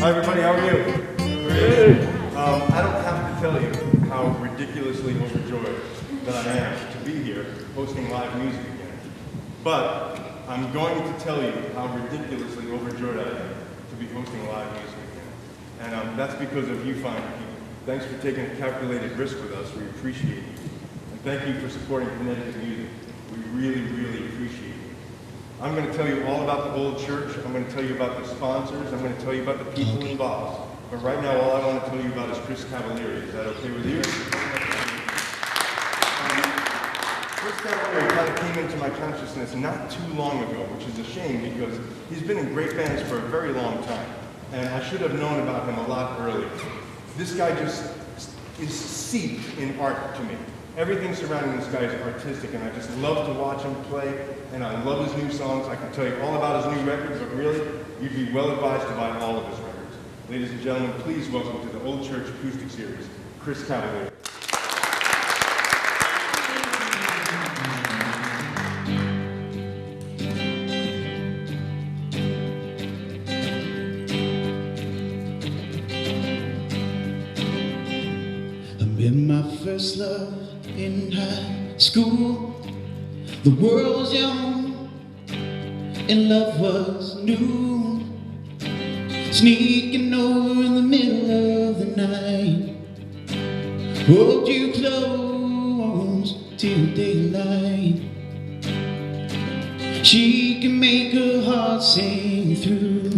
Hi everybody, how are you? Good. I don't have to tell you how ridiculously overjoyed that I am to be here hosting live music again. But I'm going to tell you how ridiculously overjoyed I am to be hosting live music again. And that's because of you fine people. Thanks for taking a calculated risk with us. We appreciate it. And thank you for supporting Connecticut music. We really, really appreciate it. I'm going to tell you all about the old church. I'm going to tell you about the sponsors. I'm going to tell you about the people involved. But right now, all I want to tell you about is Chris Cavaliere. Is that okay with you? Chris Cavaliere kind of came into my consciousness not too long ago, which is a shame because he's been in great bands for a very long time. And I should have known about him a lot earlier. This guy just is seeped in art to me. Everything surrounding this guy is artistic, and I just love to watch him play, and I love his new songs. I can tell you all about his new records, but really, you'd be well advised to buy all of his records. Ladies and gentlemen, please welcome to the Old Church Acoustic Series, Chris Cavaliere. I met my first love in high school. The world was young and love was new. Sneaking over in the middle of the night, hold you close till daylight. She can make her heart sing through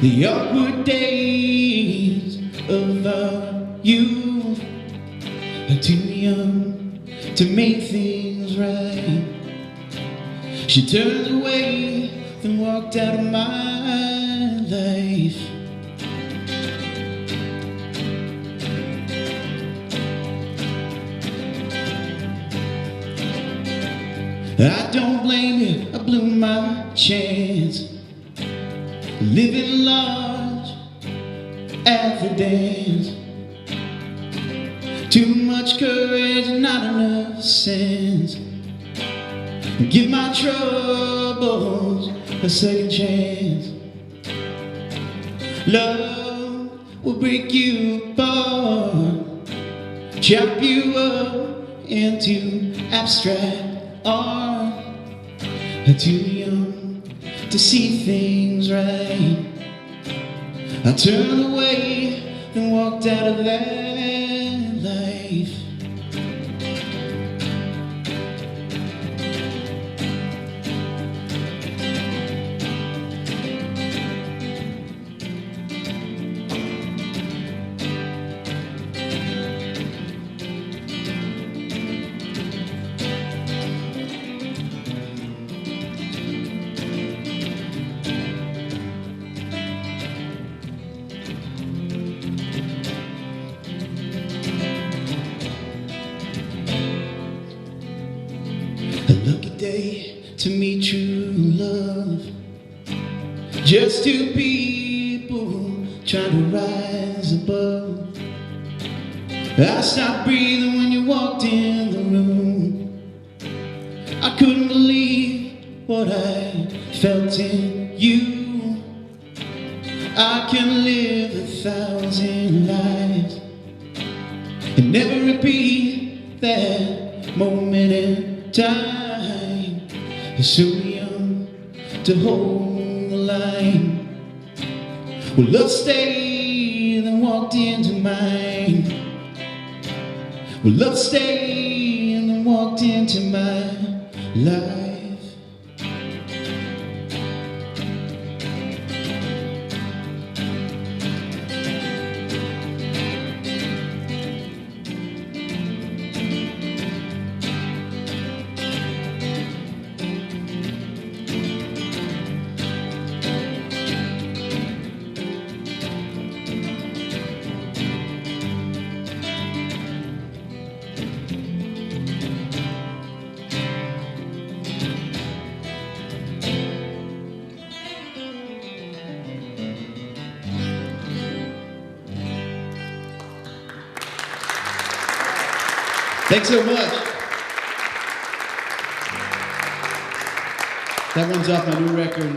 the awkward days of our youth. Too young to make things right. She turned away and walked out of my life. I don't blame you, I blew my chance, living large at the dance. Too much courage and not enough sense. Give my troubles a second chance. Love will break you apart, chop you up into abstract art. Too young to see things right. I turned away and walked out of that life. A lucky day to meet true love. Just two people trying to rise above. I stopped breathing when you walked in the room. I couldn't believe what I felt in you. I can live 1,000 lives and never repeat that moment in time. You're so young to hold the line. Well, love stayed and walked into mine. Well, love stayed and walked into my life. Thanks so much. That one's off my new record.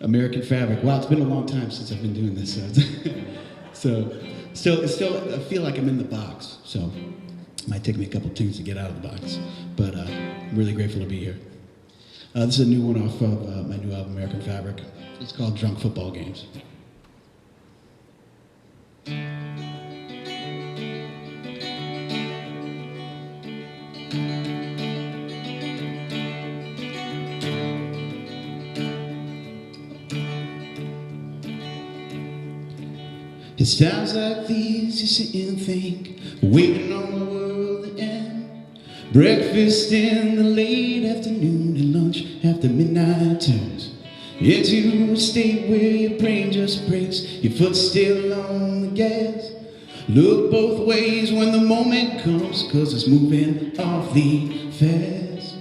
American Fabric. Wow, it's been a long time since I've been doing this. So still, I feel like I'm in the box. So it might take me a couple tunes to get out of the box. But I'm really grateful to be here. This is a new one off of my new album, American Fabric. It's called Drunk Football Games. It's times like these you sit and think, waiting on the world to end. Breakfast in the late afternoon and lunch after midnight turns into a state where your brain just breaks, your foot still on the gas. Look both ways when the moment comes, 'cause it's moving awfully fast.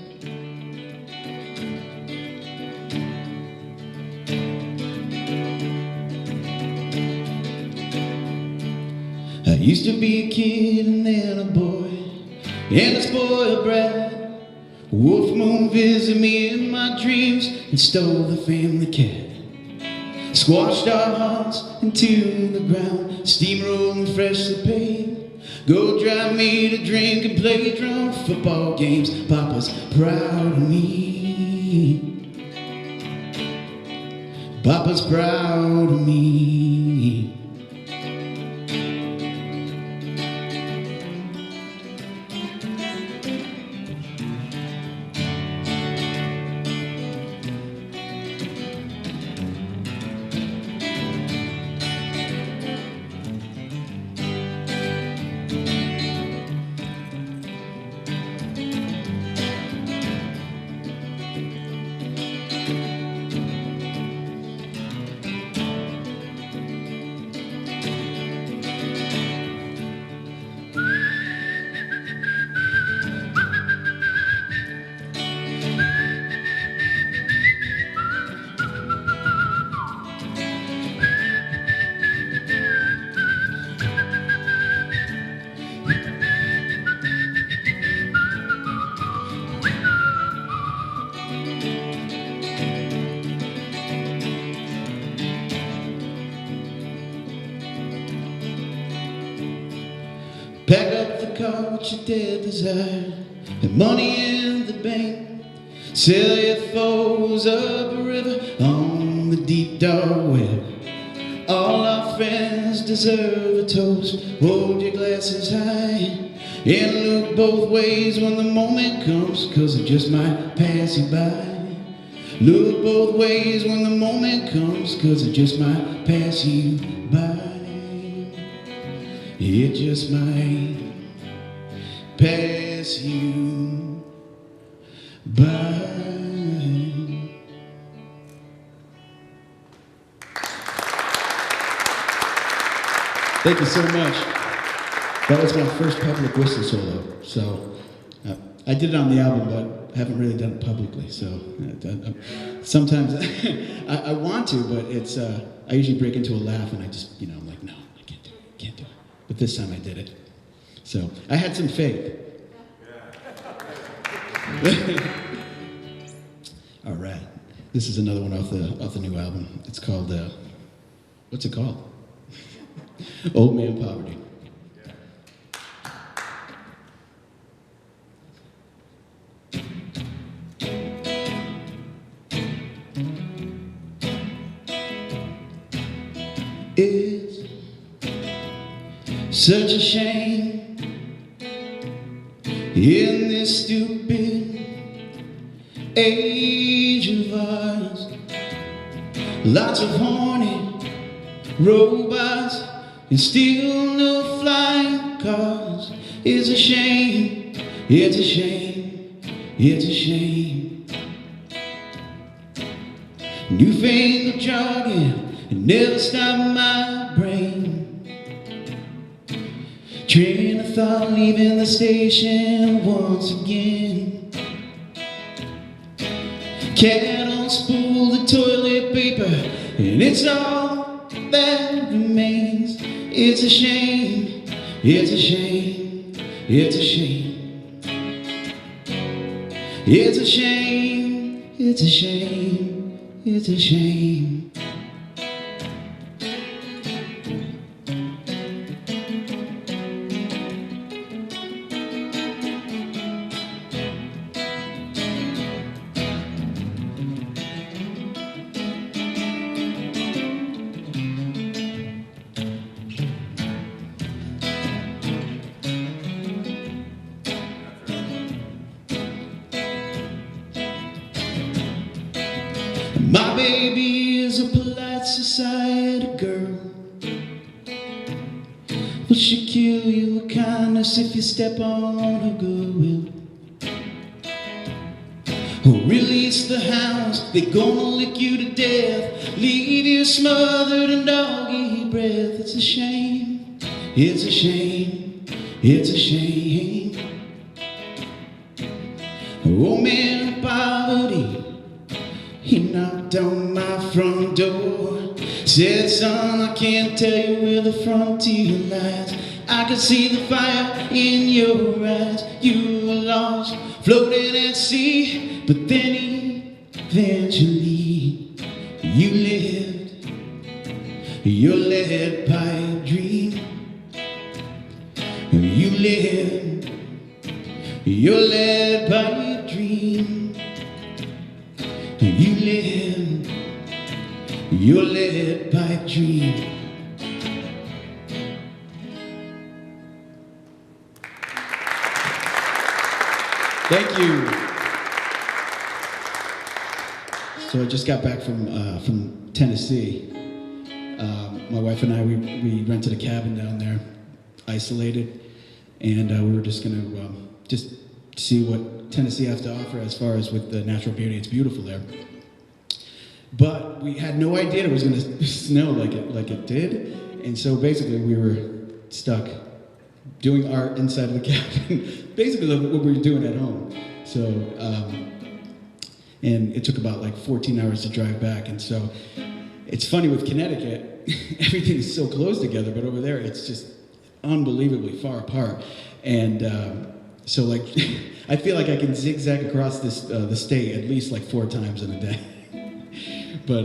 I used to be a kid and then a boy, and a spoiled brat. Wolf moon visited me in my dreams and stole the family cat. Squashed our hearts into the ground, steamrolling freshly paid. Go drive me to drink and play drunk football games. Papa's proud of me. Papa's proud of me. Pack up the car with your dead desire, and money in the bank. Sail your foes up a river on the deep dark web. All our friends deserve a toast. Hold your glasses high and look both ways when the moment comes, 'cause it just might pass you by. Look both ways when the moment comes, 'cause it just might pass you by. It just might pass you by. Thank you so much. That was my first public whistle solo. So I did it on the album, but I haven't really done it publicly. So sometimes I want to, but it's I usually break into a laugh and I just, I'm like, no, I can't do it, can't do it. But this time I did it. So I had some faith. All right. This is another one off the new album. It's called, what's it called? Old Man Poverty. It's such a shame in this stupid age of ours. Lots of horny robots and still no flying cars. It's a shame, it's a shame, it's a shame. Newfangled jargon, it never stopped my brain. Train of thought leaving the station once again. Cat on spool, the toilet paper, and it's all that remains. It's a shame, it's a shame, it's a shame. It's a shame, it's a shame, it's a shame. My baby is a polite society girl. Will she kill you with kindness if you step on her goodwill? Or release the hounds, they gonna lick you to death, leave you smothered in doggy breath. It's a shame, it's a shame, it's a shame. Oh man of poverty, he knocked on my front door, said, son, I can't tell you where the frontier lies. I could see the fire in your eyes. You were lost, floating at sea, but then eventually you lived. You're led by a dream. You live. You're led by a dream. You live, you're led by a dream. Thank you. So I just got back from Tennessee. My wife and I, we rented a cabin down there, isolated, and we were just gonna just see what Tennessee has to offer as far as with the natural beauty. It's beautiful there. But we had no idea it was going to snow like it did. And so basically we were stuck doing art inside of the cabin, basically what we were doing at home. So, and it took about like 14 hours to drive back. And so it's funny with Connecticut, everything is so close together, but over there it's just unbelievably far apart. And so like, I feel like I can zigzag across this the state at least like 4 times in a day. But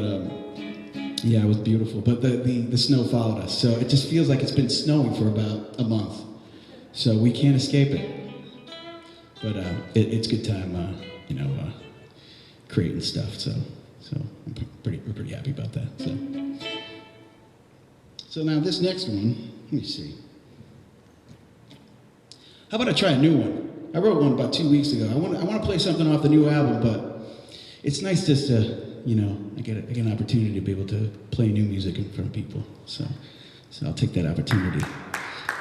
yeah, it was beautiful. But the snow followed us, so it just feels like it's been snowing for about a month. So we can't escape it. But it's a good time, creating stuff. So we're pretty happy about that. So now this next one, let me see. How about I try a new one? I wrote one about 2 weeks ago. I want to play something off the new album, but it's nice just to, I get an opportunity to be able to play new music in front of people. So I'll take that opportunity.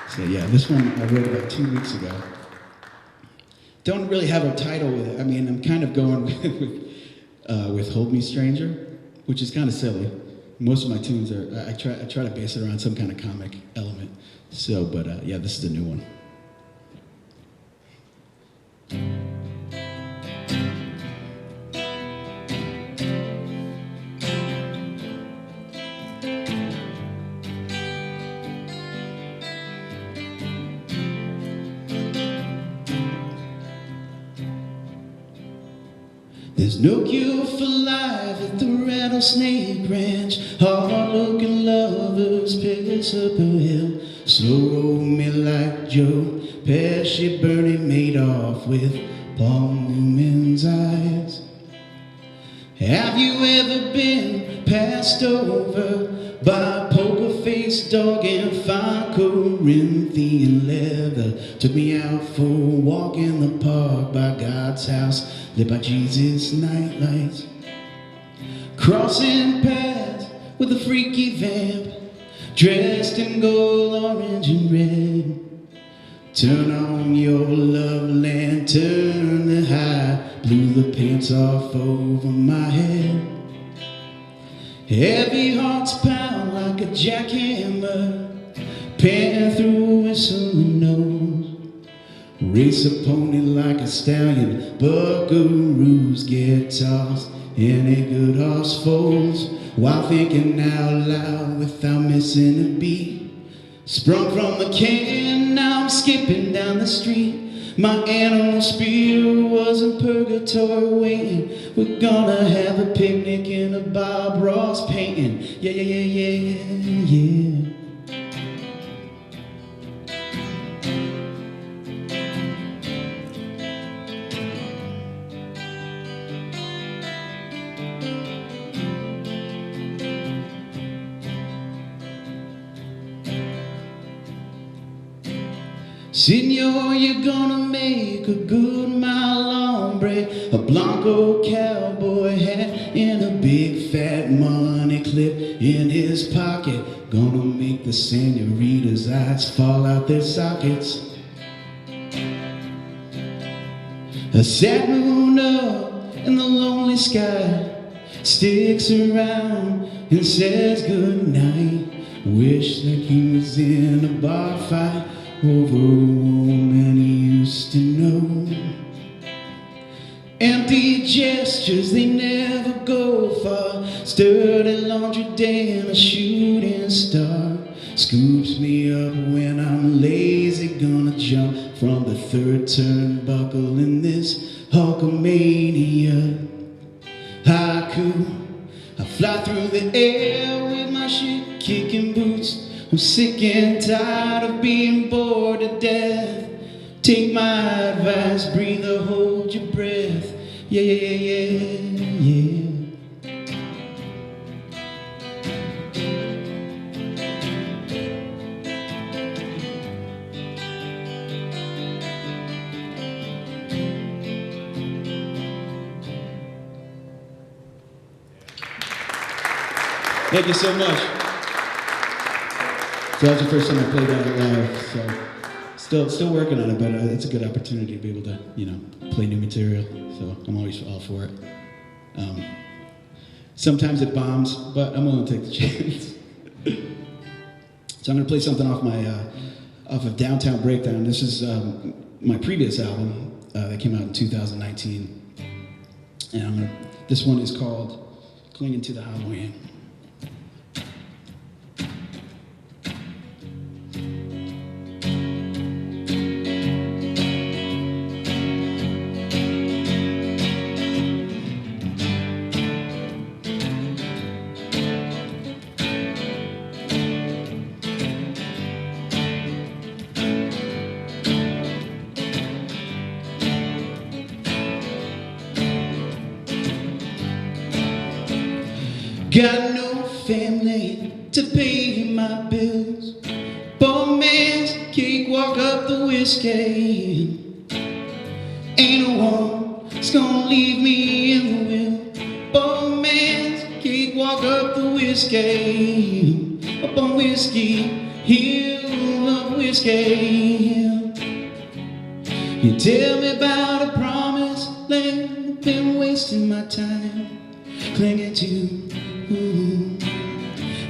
So yeah, this one I wrote about 2 weeks ago. Don't really have a title with it. I mean, I'm kind of going with "Hold Me, Stranger," which is kind of silly. Most of my tunes are I try to base it around some kind of comic element. So, but yeah, this is a new one. There's no cure for life at the Rattlesnake Ranch. Hard-looking lovers piss up a hill. Slow roll me like Joe Pesci, Bernie Madoff with Paul Newman's eyes. Have you ever been passed over by a poker-faced dog in fine Corinthian leather? Took me out for a walk in the park by God's house, lit by Jesus' nightlights. Crossing paths with a freaky vamp, dressed in gold, orange, and red. Turn on your love lantern, the high blew the pants off over my head. Heavy hearts pound like a jackhammer, panting through a whistling nose. Race a pony like a stallion, buckaroos get tossed, any good horse folds, while thinking out loud without missing a beat. Sprung from the can, now I'm skipping down the street. My animal spirit was in purgatory waiting. We're gonna have a picnic in a Bob Ross painting. Yeah, yeah, yeah, yeah, yeah. Senor, you're gonna make a good mile hombre, a Blanco cowboy hat and a big fat money clip in his pocket. Gonna make the senorita's eyes fall out their sockets. A sad moon up in the lonely sky sticks around and says good night. Wish that he was in a bar fight over a woman he used to know. Empty gestures, they never go far. Sturdy laundry day and a shooting star scoops me up when I'm lazy. Gonna jump from the third turnbuckle in this Hulkamania. Haiku, I fly through the air with my shit-kicking boots. I'm sick and tired of being bored to death. Take my advice, breathe or hold your breath. Yeah, yeah, yeah, yeah. Thank you so much. So that was the first time I played that live, so still working on it, but it's a good opportunity to be able to, play new material, so I'm always all for it. Sometimes it bombs, but I'm willing to take the chance. So I'm going to play something off of Downtown Breakdown. This is my previous album that came out in 2019, and this one is called Clinging to the Halloween. Got no family to pay my bills. Poor man's cakewalk up the whiskey. Ain't no one's gonna leave me in the will. Poor man's cakewalk up the whiskey. Up on Whiskey Hill, up Whiskey Hill. You tell me about a promised land, been wasting my time clinging to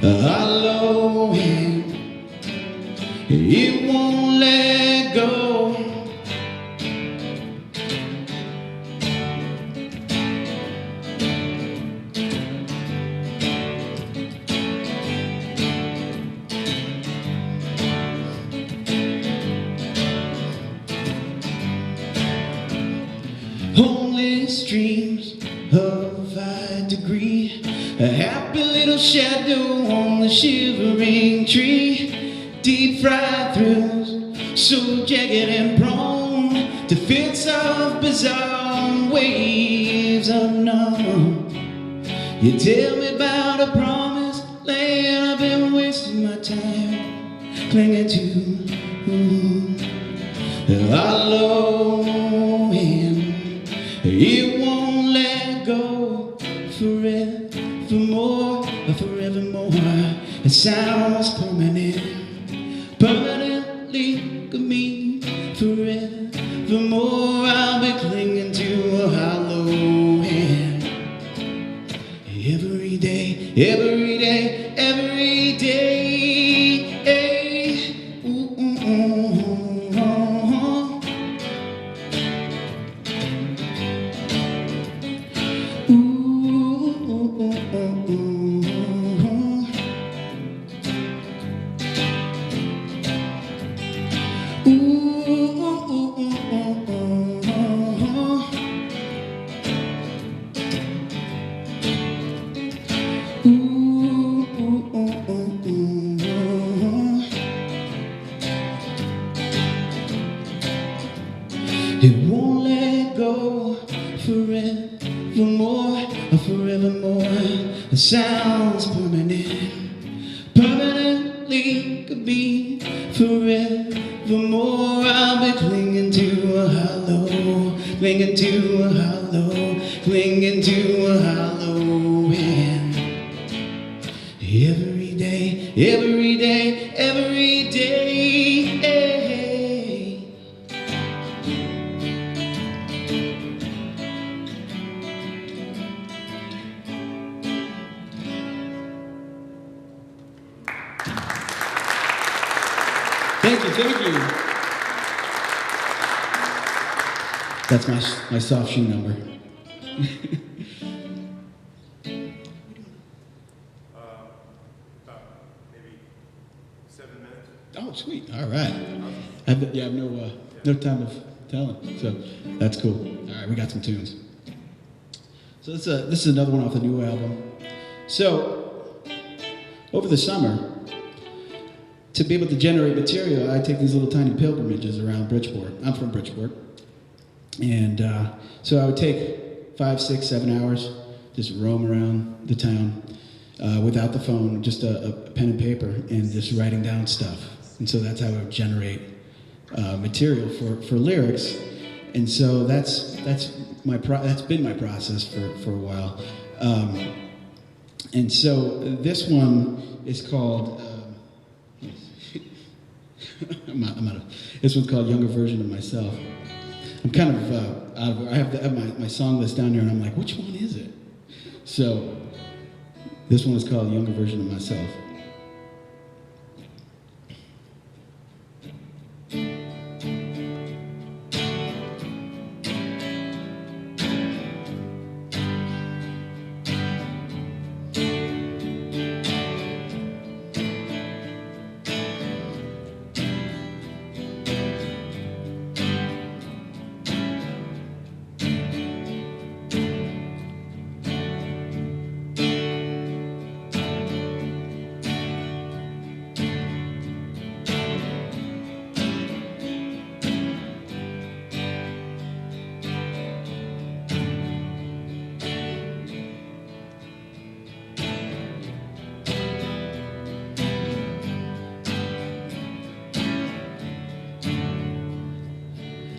hollow hand. It won't let go. Homeless dreams of a degree, a happy little shadow on the shivering tree. Deep fried thrills, so jagged and prone to fits of bizarre waves of numb. You tell me about a promised land, I've been wasting my time clinging to the hollow hand. It won't let go forevermore, forevermore. It sounds permanent, permanently could mean forevermore. I'll be clinging to a hollow hand every day, every day, every day. Ooh, ooh, ooh, ooh. Ooh, ooh, ooh, ooh. forevermore, forevermore. The sounds permanently could be forevermore. I'll be clinging to a hollow, clinging to a hollow, clinging to a hollow end. Every day, every day, every day. Thank you, thank you. That's my soft shoe number. Maybe 7 minutes. Oh, sweet. All right. I have no time of telling, so that's cool. All right, we got some tunes. So this is another one off the new album. So over the summer, to be able to generate material, I take these little tiny pilgrimages around Bridgeport. I'm from Bridgeport. And so I would take 5, 6, 7 hours, just roam around the town without the phone, just a pen and paper, and just writing down stuff. And so that's how I would generate material for lyrics. And so that's been my process for a while. And so this one is called... This one's called Younger Version of Myself. I'm kind of I have my song list down here, and I'm like, which one is it? So this one is called Younger Version of Myself.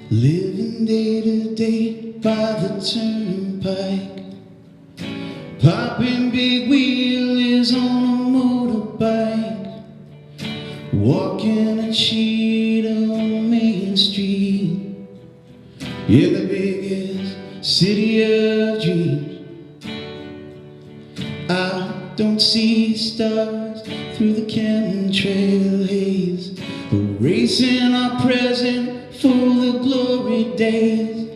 Living day to day by the turnpike, popping big wheelies on a motorbike, walking a sheet on Main Street, in the biggest city of dreams. I don't see stars through the chemtrail haze, erasing our present for the glory days,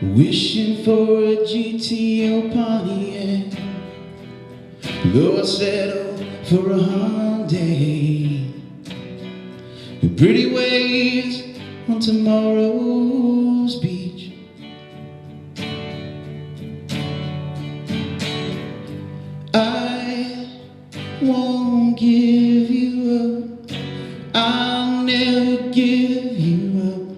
wishing for a GTO Pontiac, though I settle for a Hyundai. Pretty waves on tomorrow's beach. I won't give you up, I'll never give you up.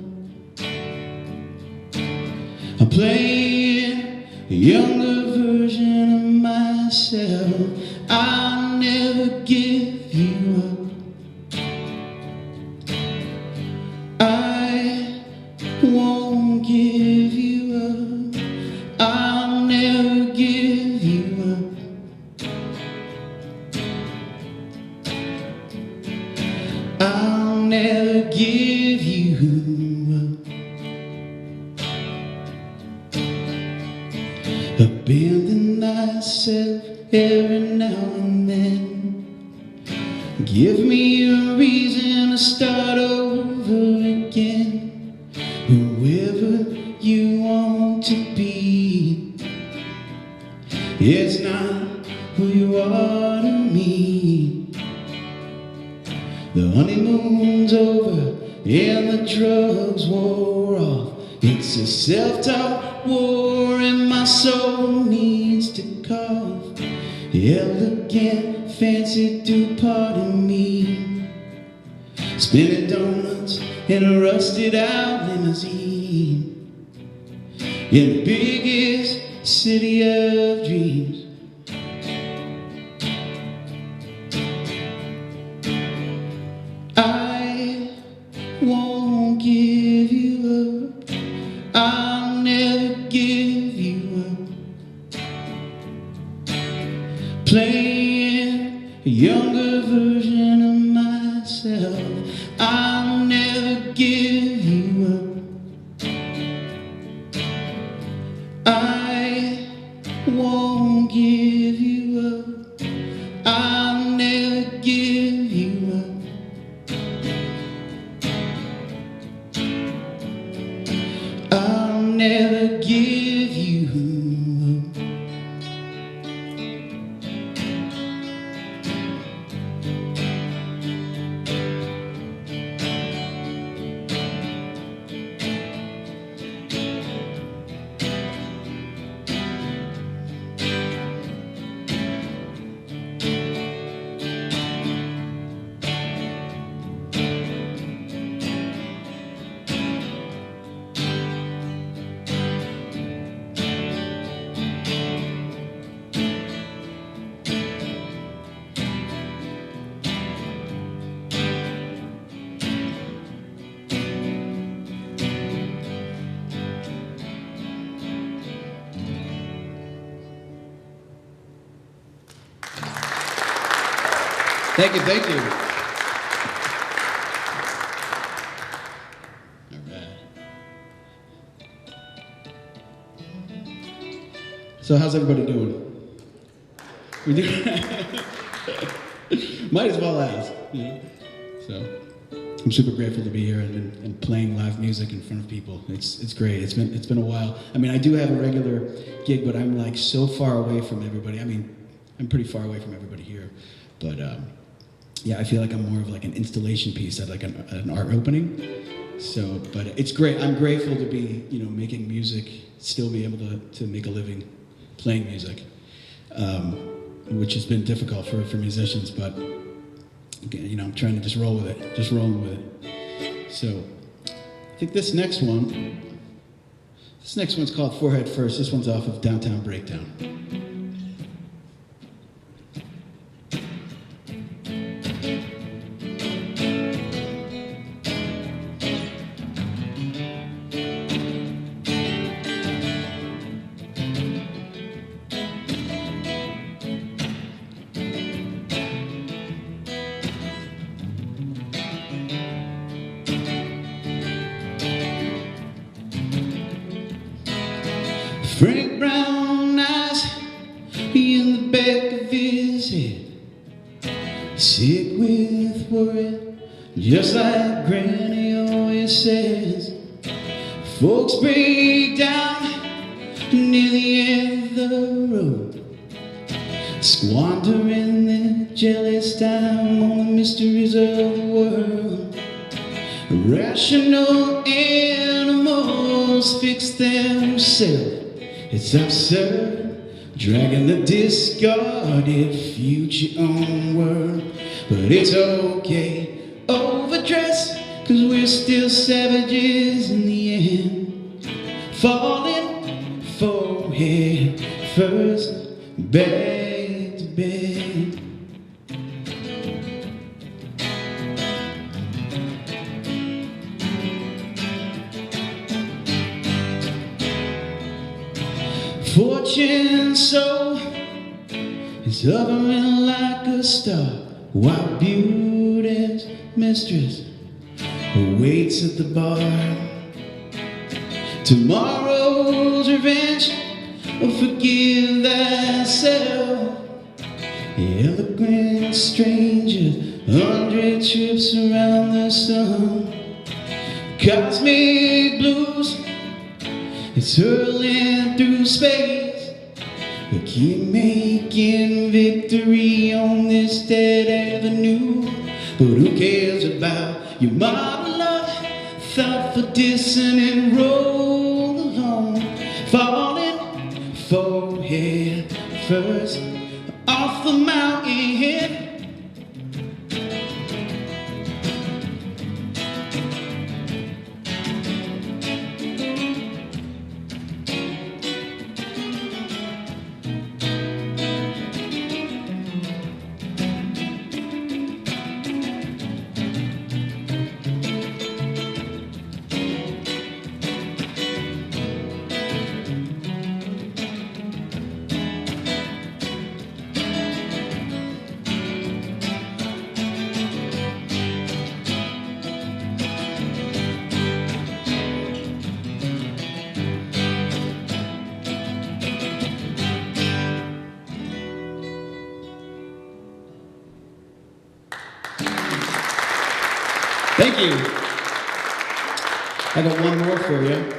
I'm playing a younger version of myself, I'll never give you up. I won't give you up, I'll never give you up. I'll never give you up. Abandon myself every now and then, give me a reason to start over again. Whoever you want to be, it's not who you are to me. The honeymoon's over and the drugs wore off. It's a self-taught war and my soul needs to cough. Elegant, fancy do pardon me, spinning donuts in a rusted out limousine. in the biggest city of dreams. I won't give you up. I'll never give you up. Playing a younger version of myself. I'll never give you up. I won't give you up. I'll never give you up. I'll never give you up. Thank you, thank you. All right. So how's everybody doing? We do. Might as well ask, you know? So I'm super grateful to be here and playing live music in front of people. It's great. It's been a while. I mean, I do have a regular gig, but I'm like so far away from everybody. I mean, I'm pretty far away from everybody here, but yeah, I feel like I'm more of like an installation piece at like an art opening. So, but it's great. I'm grateful to be, you know, making music, still be able to make a living playing music, which has been difficult for musicians, but you know, I'm trying to just roll with it, just rolling with it. So, I think this next one's called Forehead First. This one's off of Downtown Breakdown. Frank Brown eyes in the back of his head, sick with worry, just like Granny always says. Folks break down near the end of the road, squandering their jealous time on the mysteries of the world. Rational animals fix themselves. It's absurd, dragging the discarded future onward. But it's okay, overdressed, 'cause we're still savages in the end. Falling forehead first, back to bed. Fortune so is hovering like a star, while beauty's mistress waits at the bar. Tomorrow's revenge, or forgive thyself. Eloquent strangers, 100 trips around the sun. Cosmic blues, it's hurling through space. We keep making victory on this dead avenue. But who cares about your modern love? Thought for dissonant roll along. Falling forehead first off the mountain. Thank you. I got one more for you.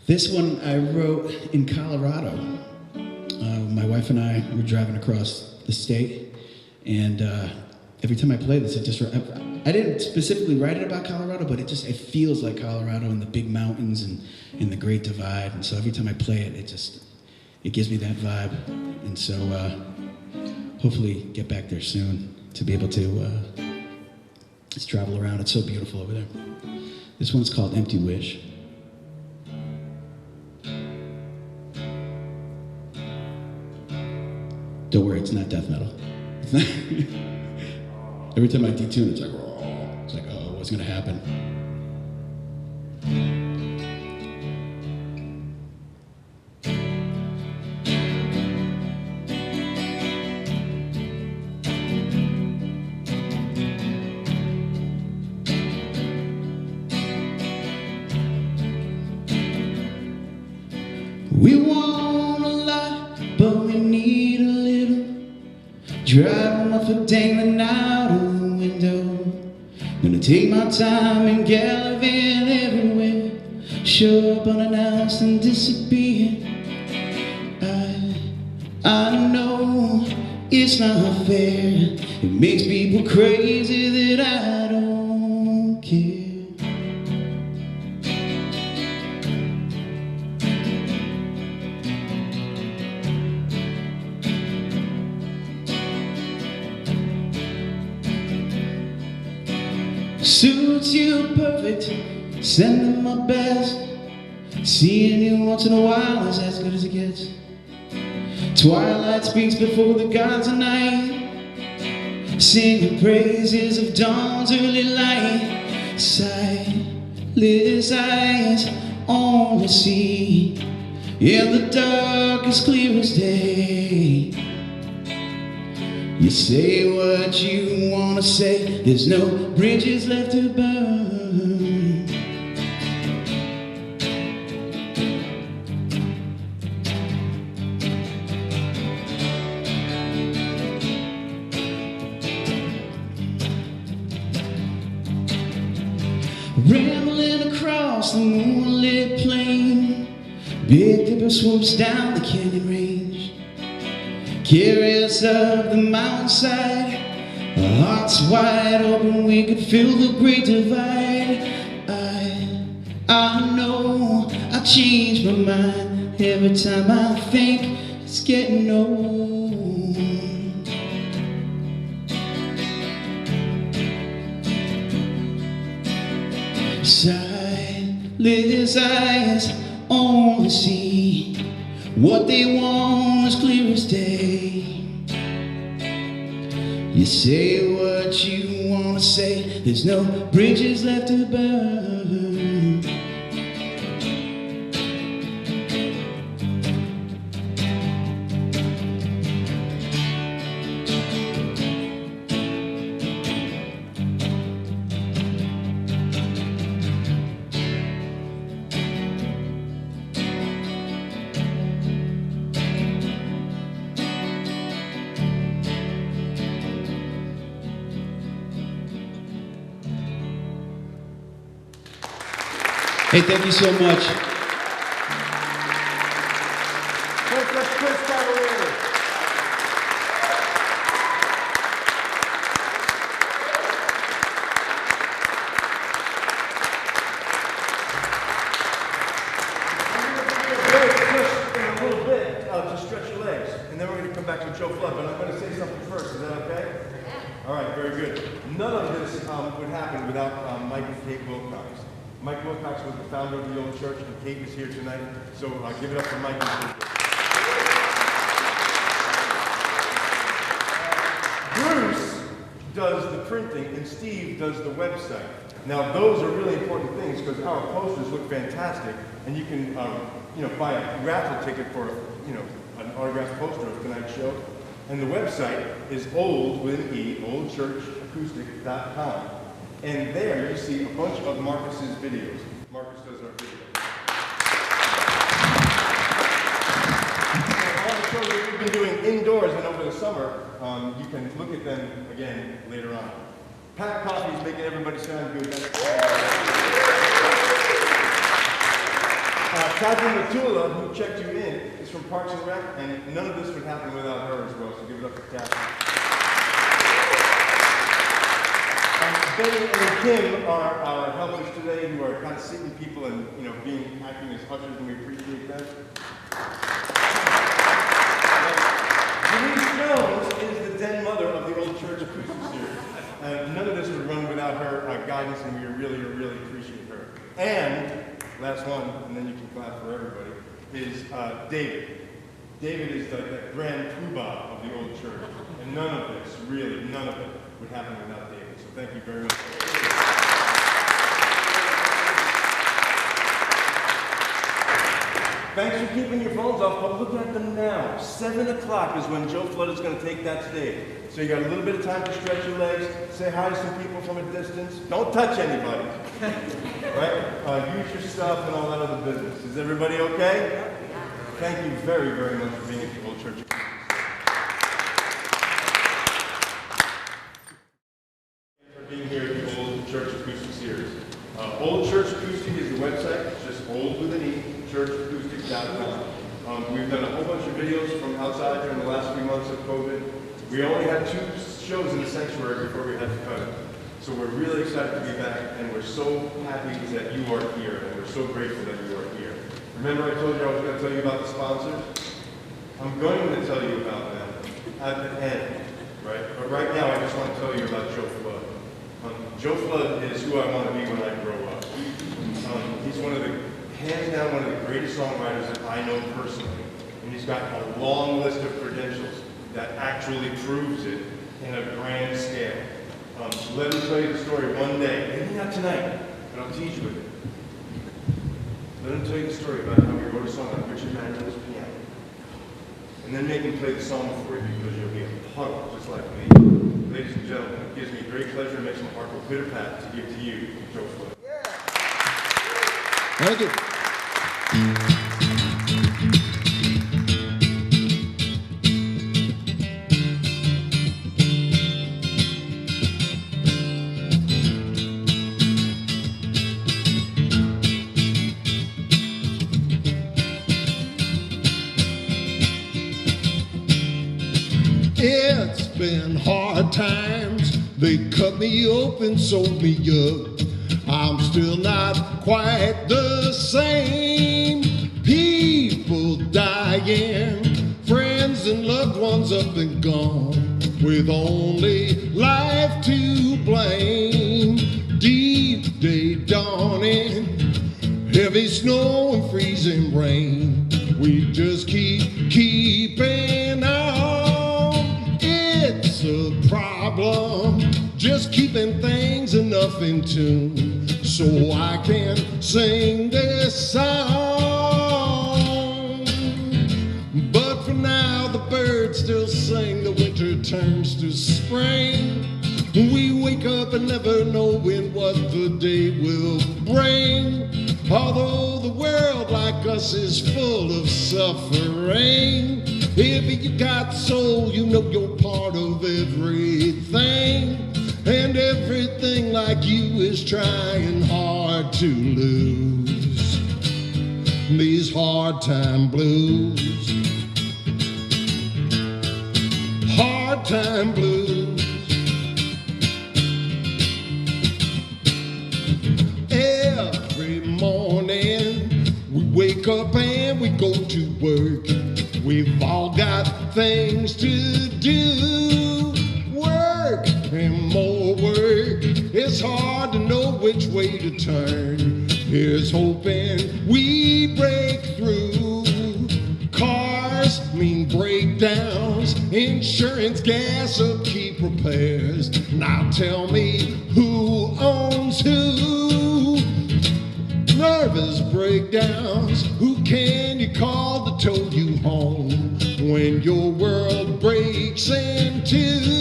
This one I wrote in Colorado. My wife and I were driving across the state, and every time I play this, I didn't specifically write it about Colorado, but it feels like Colorado and the big mountains and the Great Divide. And so every time I play it, it gives me that vibe. And so hopefully get back there soon to be able to just travel around. It's so beautiful over there. This one's called Empty Wish. Don't worry, it's not death metal. It's not. Every time I detune, it's like, oh, what's gonna happen? We want a lot, but we need a little. Driving my foot dangling out of the window. Gonna take my time and gallivant everywhere. Show up unannounced and disappear. I know it's not fair. It makes people crazy that I don't care. Suits you perfect, sending my best. Seeing you once in a while is as good as it gets. Twilight speaks before the gods of night, singing praises of dawn's early light. Sightless eyes only see in the dark as clear as day. You say what you wanna say, there's no bridges left to burn. Rambling across the moonlit plain, Big Dipper swoops down the canyon range. Curious of the mountainside, our hearts wide open, we could feel the Great Divide. I know I change my mind every time I think it's getting old. Sightless eyes only see what they want as clear as day. You say what you wanna say, there's no bridges left to burn. Hey, thank you so much. That's Chris Cavaliere. A little bit to stretch your legs, and then we're going to come back to Joe Flood, but I'm going to say something first. Is that okay? Yeah. All right, very good. None of this would happen without Mike and Kate Wilcox. Mike Wilcox was the founder of the old church, and Kate is here tonight, so give it up for Mike and Kate. Bruce does the printing, and Steve does the website. Now, those are really important things because our posters look fantastic, and you can buy a raffle ticket for an autographed poster of tonight's show. And the website is old with an E, oldchurchacoustic.com. And there you see a bunch of Marcus's videos. Marcus does our video. All the shows that we've been doing indoors and over the summer, you can look at them again later on. Pat Coffee is making everybody sound good. Catherine Matula, who checked you in, is from Parks and Rec, and none of this would happen without her as well, so give it up for Catherine. Betty and Kim are our helpers today, who are kind of seeing people and acting as ushers, and we appreciate that. Denise Jones is the den mother of the Old Church Acoustic Series. None of this would run without her guidance, and we really appreciate her. And last one, and then you can clap for everybody, is David. David is the grand poobah of the old church, and none of this, really, none of it would happen without David. So thank you very much. Thanks for keeping your phones off, but look at them now. 7 o'clock is when Joe Flood is going to take that stage. So you got a little bit of time to stretch your legs, say hi to some people from a distance. Don't touch anybody, right? Use your stuff and all that other business. Is everybody okay? Thank you very much for being at the Old Church. For being here at the Old Church Acoustic Series. Old Church Acoustic is the website. It's just old with an E, churchacoustic.com. We've done a whole bunch of videos from outside during the last few months of COVID. We only had 2 shows in the sanctuary before we had to cut it. So we're really excited to be back, and we're so happy that you are here, and we're so grateful that you are here. Remember I told you I was going to tell you about the sponsors? I'm going to tell you about them at the end, right? But right now I just want to tell you about Joe Flood. Joe Flood is who I want to be when I grow up. He's hands down one of the greatest songwriters that I know personally. And he's got a long list of credentials that actually proves it in a grand scale. Let me tell you the story one day, maybe not tonight, but I'll tease you with it. Let him tell you the story about how he wrote a song on Richard Manuel's piano. And then make him play the song for you, because you'll be a puddle just like me. Ladies and gentlemen, it gives me great pleasure to make some heart go pitter-pat to give to you, Joe Flood. Yeah. Thank you. It's been hard times. They cut me open, sewed me up. I'm still not quite the same. People dying, friends and loved ones up and gone, with only life to blame. Deep day dawning, heavy snow and freezing rain. We just keeping on. It's a problem, just keeping things enough in tune so I can sing this song. But for now the birds still sing, the winter turns to spring. We wake up and never knowing what the day will bring. Although the world like us is full of suffering, if you got soul, you know you're part of everything. And everything like you is trying hard to lose these hard time blues. Hard time blues. Every morning we wake up and we go to work. We've all got things to do. Work and more work. It's hard to know which way to turn. Here's hoping we break through. Cars mean breakdowns, insurance, gas, upkeep, repairs. Now tell me who owns who? Nervous breakdowns, who can you call to tow you home when your world breaks in two?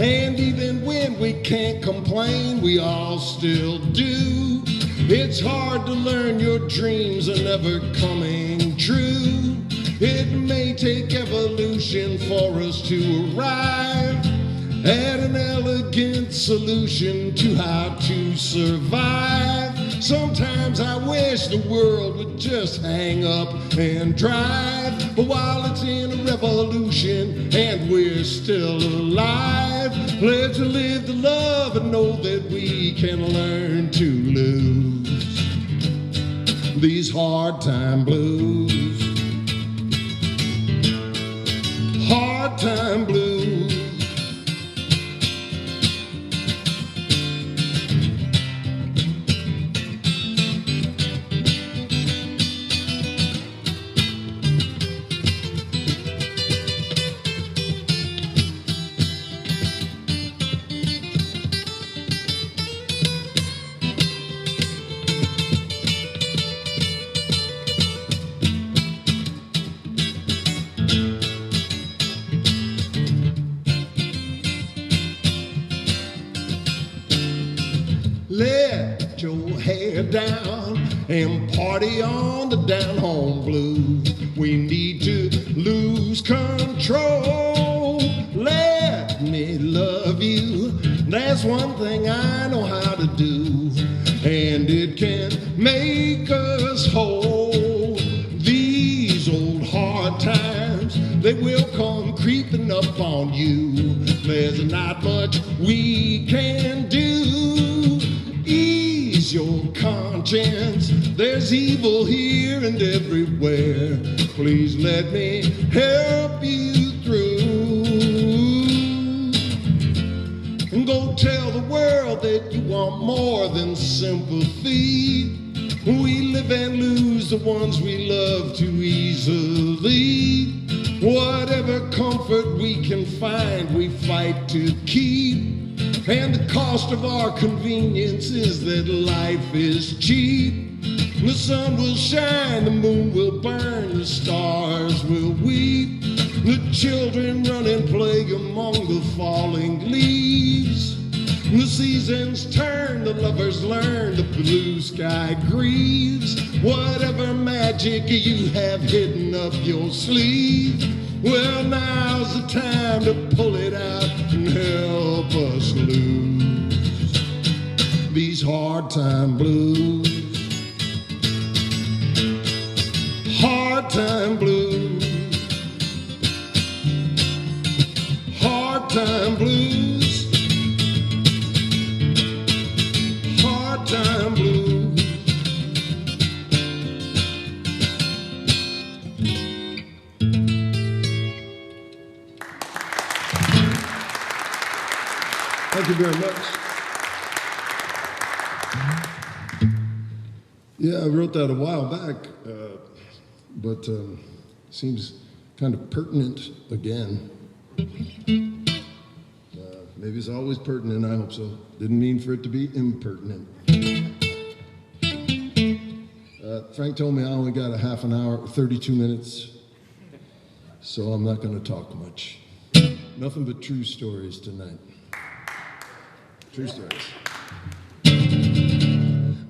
And even when we can't complain, we all still do. It's hard to learn your dreams are never coming true. It may take evolution for us to arrive, had an elegant solution to how to survive. Sometimes I wish the world would just hang up and drive. But while it's in a revolution and we're still alive, let's live to love and know that we can learn to lose these hard time blues. Hard time blues. Let your hair down and party on the down home blues. We need to lose control. Let me love you. That's one thing I know how to do, and it can make us whole. These old hard times, they will come creeping up on you. There's not much we can do. Ease your conscience, there's evil here and everywhere. Please let me help you through. And go tell the world that you want more than sympathy. We live and lose the ones we love too easily. Whatever comfort we can find, we fight to keep. And the cost of our convenience is that life is cheap. The sun will shine, the moon will burn, the stars will weep. The children run and play among the falling leaves. The seasons turn, the lovers learn, the blue sky grieves. Whatever magic you have hidden up your sleeve, well, now's the time to pull it out and help us lose these hard time blues. Hard time blues. Hard time blues. Hard time blues. Thank you very much. Yeah, I wrote that a while back, but seems kind of pertinent again. Maybe it's always pertinent, I hope so. Didn't mean for it to be impertinent. Frank told me I only got a half an hour, 32 minutes, so I'm not going to talk much. Nothing but true stories tonight. True stories.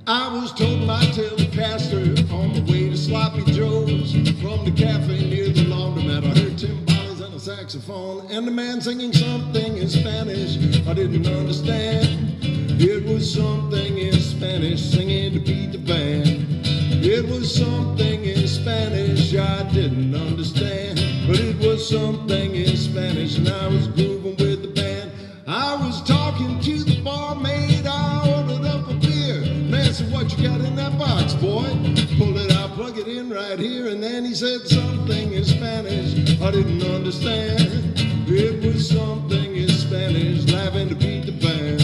I was told by Telecaster on the way to Sloppy Joe's. From the cafe near the laundromat, I heard timbales and a saxophone, and the man singing something in Spanish I didn't understand. It was something in Spanish, singing to beat the band. It was something in Spanish I didn't understand, but it was something in Spanish, and I was grooving with the band. I was talking to the barmaid, I ordered up a beer. Man said, "What you got in that box, boy?" Pull it out, plug it in right here, and then he said something in Spanish I didn't understand. It was something in Spanish, laughing to beat the band.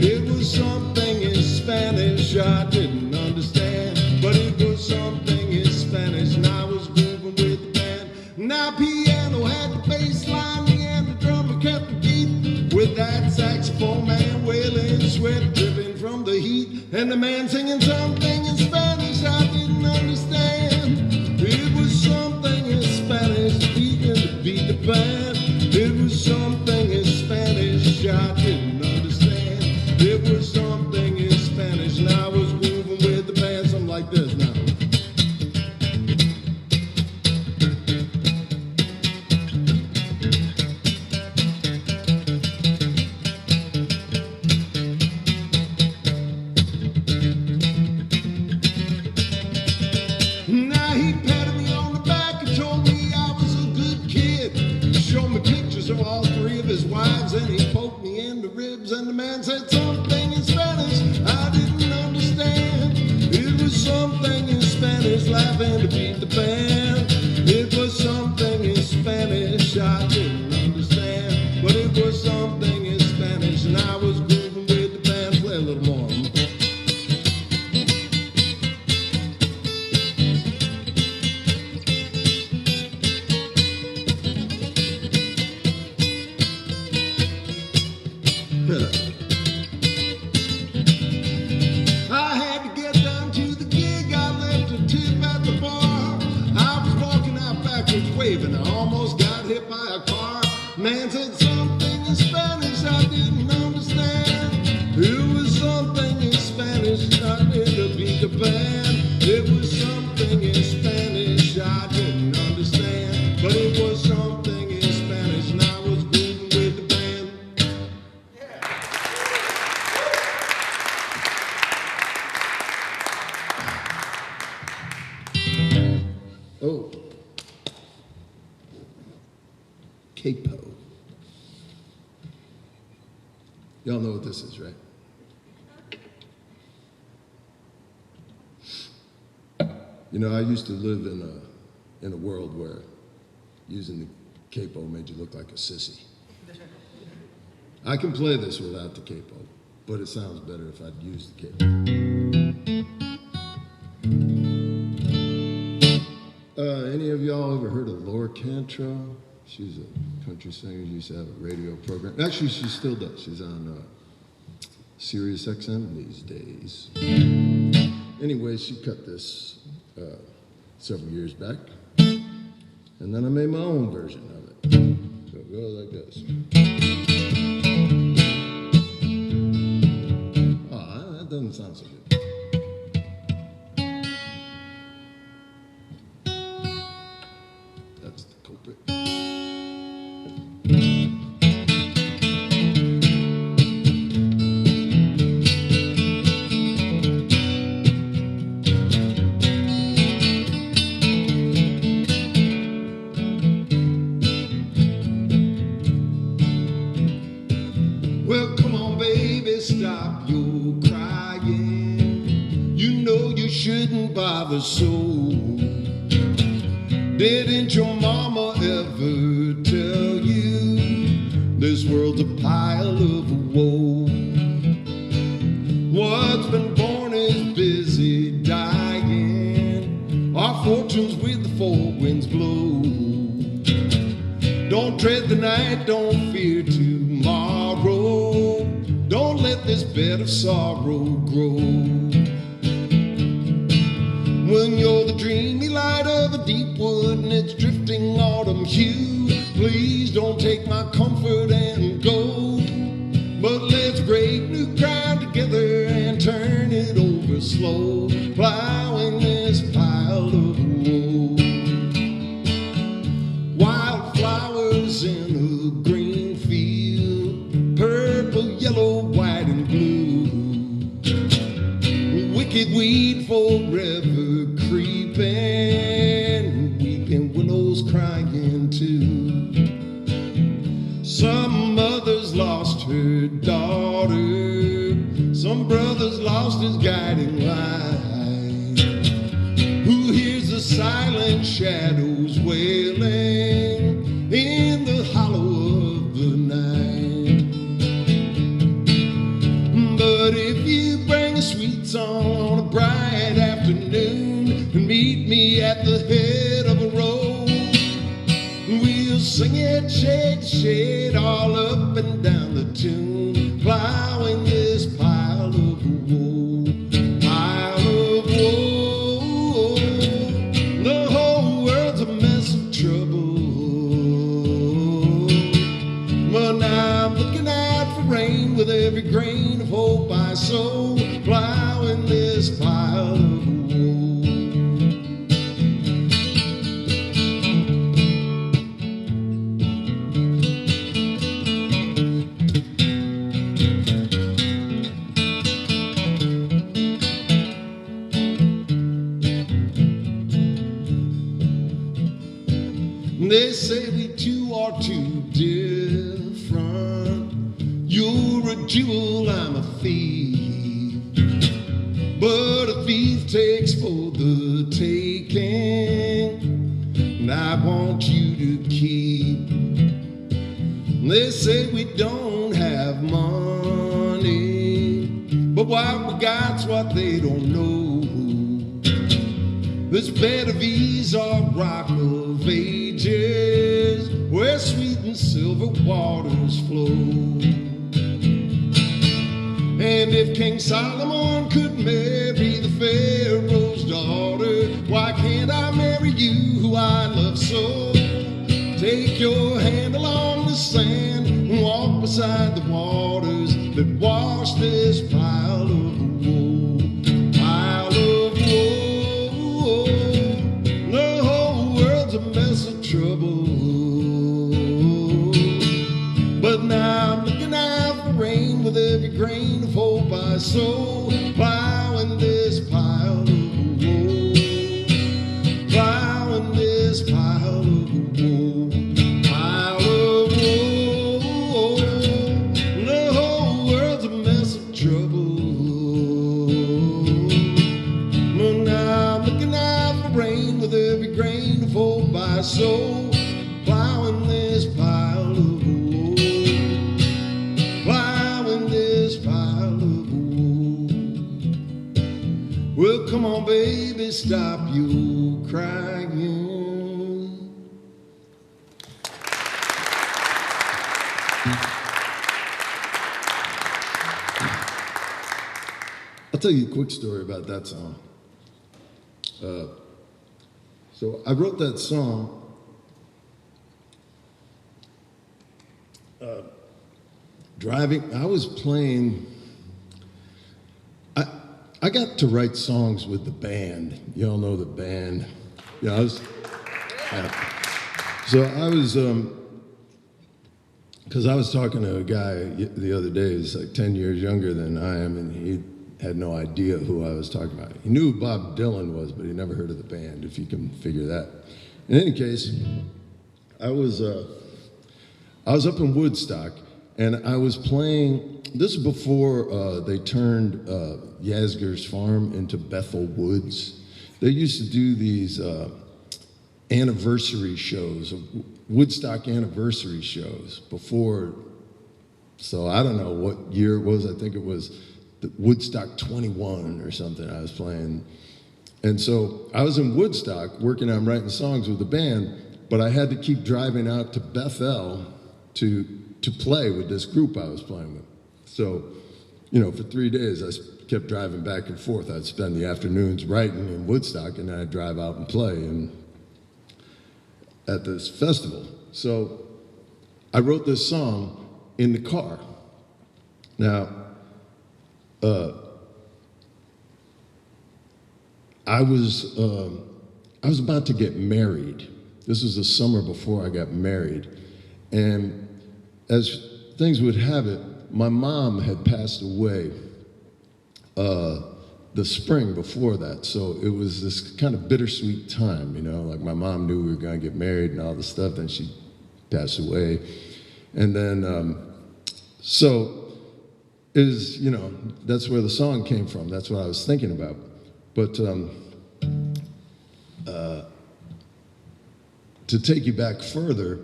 It was something in Spanish I didn't understand, but it was something in Spanish, and I was grooving with the band. Now piano had the bass line, and the drummer kept the beat, with that saxophone man wailing, sweat dripping from the heat, and the man singing something in Spanish I didn't understand. It was something in Spanish, beating to beat the band. It was something in Spanish I didn't understand. It was something in Spanish, and I was grooving with the band, something like this now. ribs, and the man said something in Spanish I didn't understand. It was something in Spanish, laughing to beat the band. It was something in Spanish I didn't understand, but it was something in Spanish, and I was grooving with the band. Play a little more. I had to get down to the gig, I left a tip at the bar. I was walking out backwards waving, I almost got hit by a car. Man said something in Spanish I didn't understand. It was something in Spanish, I didn't beat the band. It was something in Spanish I didn't understand, but it was something in Spanish, and I was grooving with the band. Oh, capo. Y'all know what this is, right? You know, I used to live in a world where using the capo made you look like a sissy. I can play this without the capo, but it sounds better if I'd use the capo. Any of y'all ever heard of Laura Cantrell? She's a country singer. She used to have a radio program. Actually, she still does. She's on Sirius XM these days. Anyway, she cut this several years back, and then I made my own version of it. So it goes like this. Oh, that doesn't sound so good. That's the culprit. Well, come on, baby, stop your crying. You know you shouldn't bother so. Didn't your mama ever tell you this world's a pile of woe? What's been born is busy dying. Our fortunes with the four winds blow. Don't dread the night, don't fear tomorrow. Don't let this bed of sorrow grow. When you're the dreamy light of a deep wood and it's drifting autumn hue, please don't take my comfort and go. But let's break new ground together and turn it over slow, plowing this pile of woe. Wildflowers in a green field, purple, yellow, white, and blue. Wicked weed forever creeping, weeping willows crying too. Some mother's lost her daughter, some brother's lost his guiding light. Who hears the silent shadows wailing in the hollow of the night? But if you bring a sweet song on a bright afternoon and meet me at the head of a road, we'll sing it shade to shade all up and down the tune, plowing this pile of woe, pile of woe. The whole world's a mess of trouble, but now I'm looking out for rain with every grain of hope I sow, plowing this pile of woe. They say we two are too different. You're a jewel, I'm a thief. But a thief takes for the taking, and I want you to keep. They say we don't have money, but what we got's what they don't know. This bed of ease or rock of ages, where sweet and silver waters flow. And if King Solomon could marry the Pharaoh's daughter, why can't I marry you who I love so? Take your hand along the sand and walk beside the waters that wash this pile of woe. Pile of woe. The whole world's a mess of trouble. But now I'm looking out for rain with every grain of hope I sow, plowing this pile of woe. Plowing this pile of woe. So plowing this pile of woe, plowing this pile of woe. Well, come on, baby, stop your crying. I'll tell you a quick story about that song. So I wrote that song driving. I was playing. I got to write songs with the band. You all know the band. Yeah, I was. So I was, because I was talking to a guy the other day. He's like 10 years younger than I am, and he had no idea who I was talking about. He knew who Bob Dylan was, but he never heard of the band, if you can figure that. In any case, I was up in Woodstock, and I was playing. This is before they turned Yasgur's Farm into Bethel Woods. They used to do these anniversary shows, Woodstock anniversary shows before. So I don't know what year it was. I think it was the Woodstock 21 or something I was playing. And so I was in Woodstock working on writing songs with the band, but I had to keep driving out to Bethel to play with this group I was playing with. So, you know, for 3 days I kept driving back and forth. I'd spend the afternoons writing in Woodstock, and then I'd drive out and play at this festival. So I wrote this song in the car. Now, I was about to get married. This was the summer before I got married. And as things would have it, my mom had passed away the spring before that. So it was this kind of bittersweet time, you know, like my mom knew we were going to get married and all this stuff, then she passed away. And then, so is, you know, that's where the song came from. That's what I was thinking about. But to take you back further,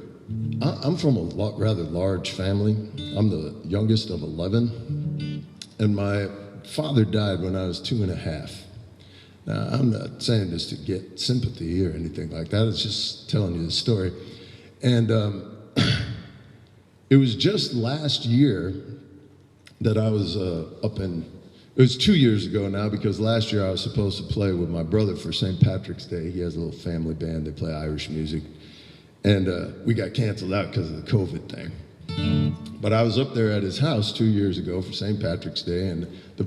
I'm from a rather large family. I'm the youngest of 11, and my father died when I was 2.5. Now, I'm not saying this to get sympathy or anything like that. It's just telling you the story. And it was just last year that I was it was 2 years ago now, because last year I was supposed to play with my brother for St. Patrick's Day. He has a little family band. They play Irish music. And we got canceled out because of the COVID thing. But I was up there at his house 2 years ago for St. Patrick's Day, and the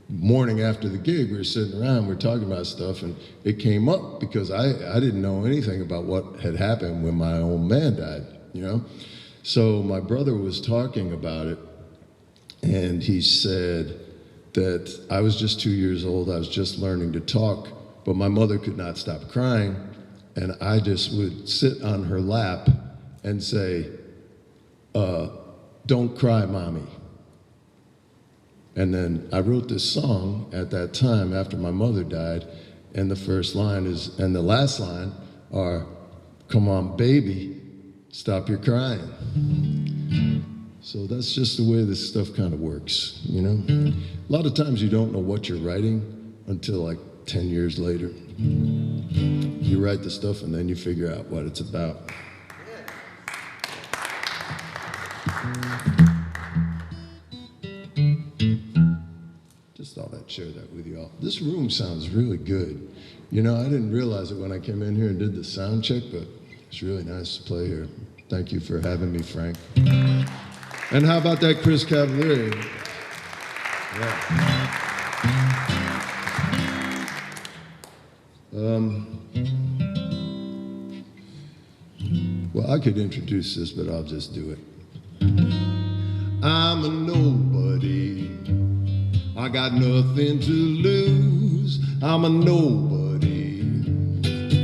morning after the gig, we were sitting around, we were talking about stuff, and it came up because I didn't know anything about what had happened when my old man died, you know? So my brother was talking about it, and he said that I was just 2 years old, I was just learning to talk, but my mother could not stop crying, and I just would sit on her lap and say, don't cry, Mommy. And then I wrote this song at that time after my mother died, and the first line is, and the last line are, "Come on, baby, stop your crying." So that's just the way this stuff kind of works, you know? A lot of times you don't know what you're writing until like 10 years later. You write the stuff and then you figure out what it's about. Just thought I'd share that with you all. This room sounds really good. You know, I didn't realize it when I came in here and did the sound check, but it's really nice to play here. Thank you for having me, Frank. And how about that Chris Cavaliere? Yeah. Well, I could introduce this, but I'll just do it. I'm a nobody. I got nothing to lose. I'm a nobody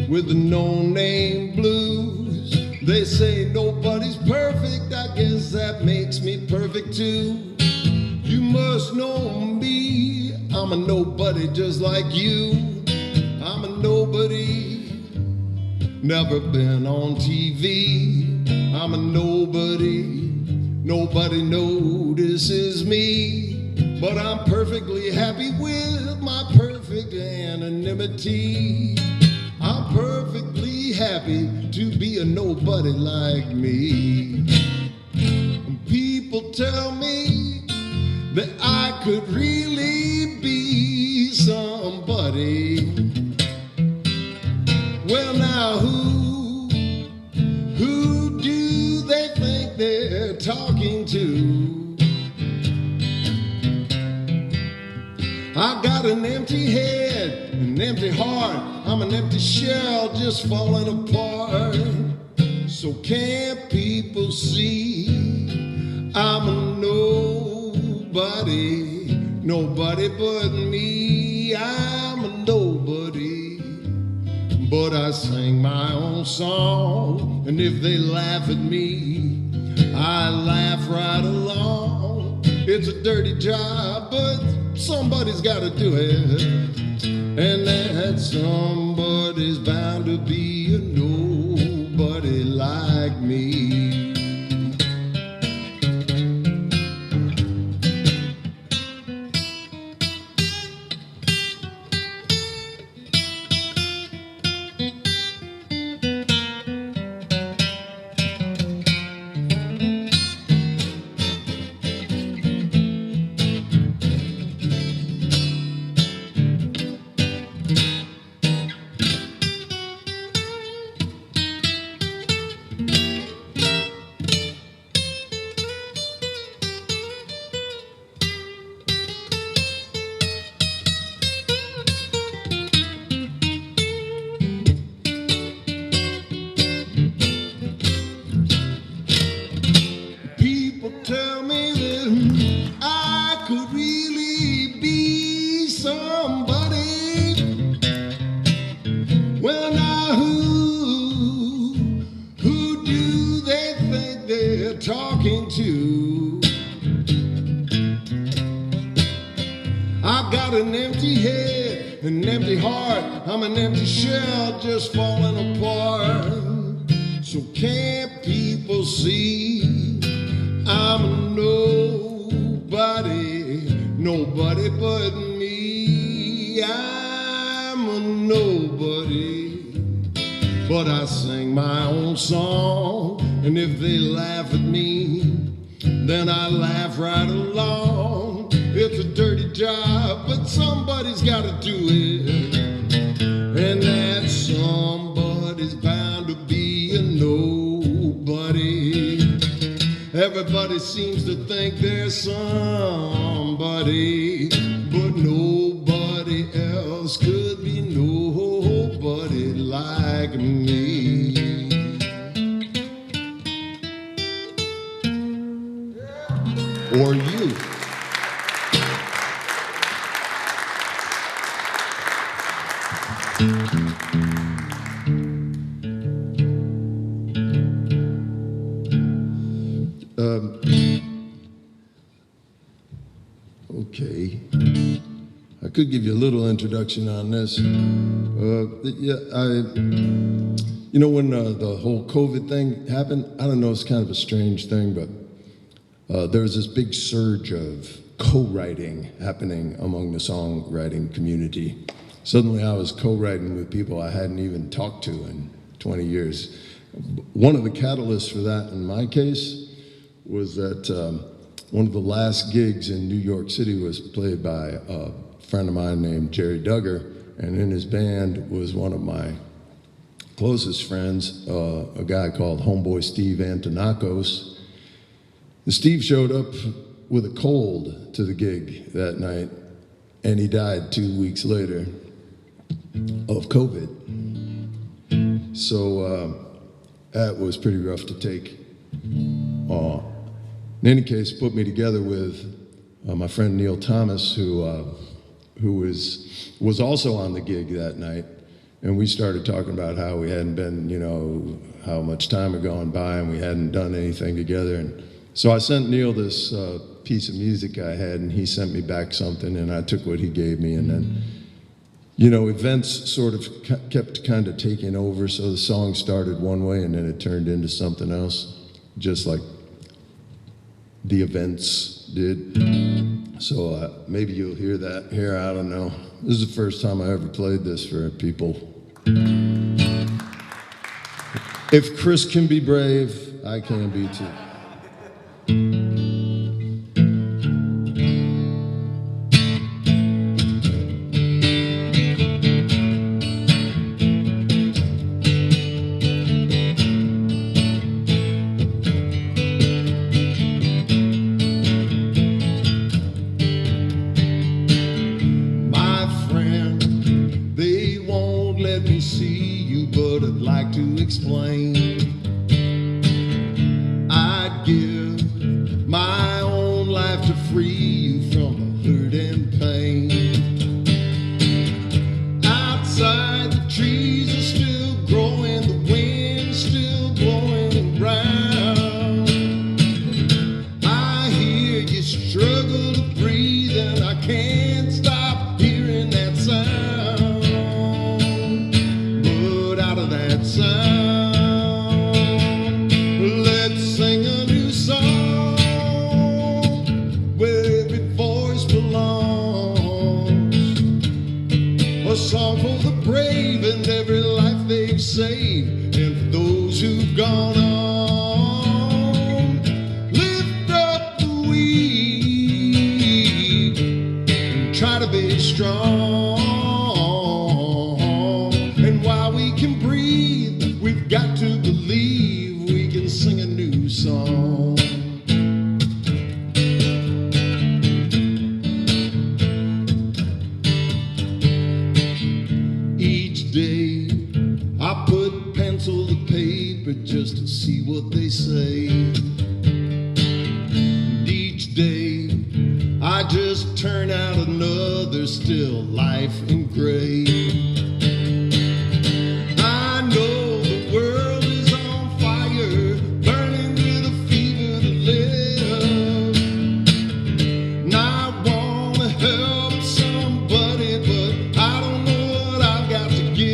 with the no-name blues. They say nobody's perfect. I guess that makes me perfect too. You must know me. I'm a nobody just like you. I'm a nobody, never been on TV. I'm a nobody, nobody notices me. But I'm perfectly happy with my perfect anonymity. I'm perfectly happy to be a nobody like me. People tell me that I could really be somebody. Well, now who do they think they're talking to? I got an empty head, an empty heart. I'm an empty shell just falling apart. So can't people see I'm a nobody, nobody but me. I'm a nobody, but I sing my own song. And if they laugh at me, I laugh right along. It's a dirty job, but somebody's got to do it. And that somebody's bound to be a nobody like me. Tell me that I could really be somebody. Well, now who do they think they're talking to? I've got an empty head, an empty heart. I'm an empty shell just falling apart. So can't people see I'm a nobody, nobody but me. I'm a nobody, but I sing my own song. And if they laugh at me, then I laugh right along. It's a dirty job, but somebody's got to do it. And that somebody's bound to be a nobody. Everybody seems to think there's somebody, but nobody else could be nobody like me. Or you. okay. I could give you a little introduction on this. You know, when the whole COVID thing happened, I don't know, it's kind of a strange thing, but there was this big surge of co-writing happening among the songwriting community. Suddenly I was co-writing with people I hadn't even talked to in 20 years. One of the catalysts for that in my case was that one of the last gigs in New York City was played by a friend of mine named Jerry Duggar, and in his band was one of my closest friends, a guy called Homeboy Steve Antonakos. And Steve showed up with a cold to the gig that night, and he died 2 weeks later of COVID. So that was pretty rough to take. In any case, put me together with my friend Neil Thomas, who was also on the gig that night. And we started talking about how we hadn't been, you know, how much time had gone by and we hadn't done anything together. And so I sent Neil this piece of music I had, and he sent me back something, and I took what he gave me. And then, you know, events sort of kept kind of taking over. So the song started one way and then it turned into something else, just like the events did. So maybe you'll hear that here, I don't know. This is the first time I ever played this for people. If Chris can be brave, I can be too. Explain. I'd give my own life to free you from the hurt and pain. Outside the trees are still growing, the wind's still blowing around. I hear you struggle to breathe and I can't stop hearing that sound. But out of that sound, a song for the brave and every life they've saved, and for those who've gone on. Lift up the weak and try to be strong. And while we can breathe, we've got to believe we can sing a new song. I put pencil to paper just to see what they say. And each day I just turn out another still life in gray. I know the world is on fire, burning with a fever to live. And I wanna help somebody, but I don't know what I've got to give.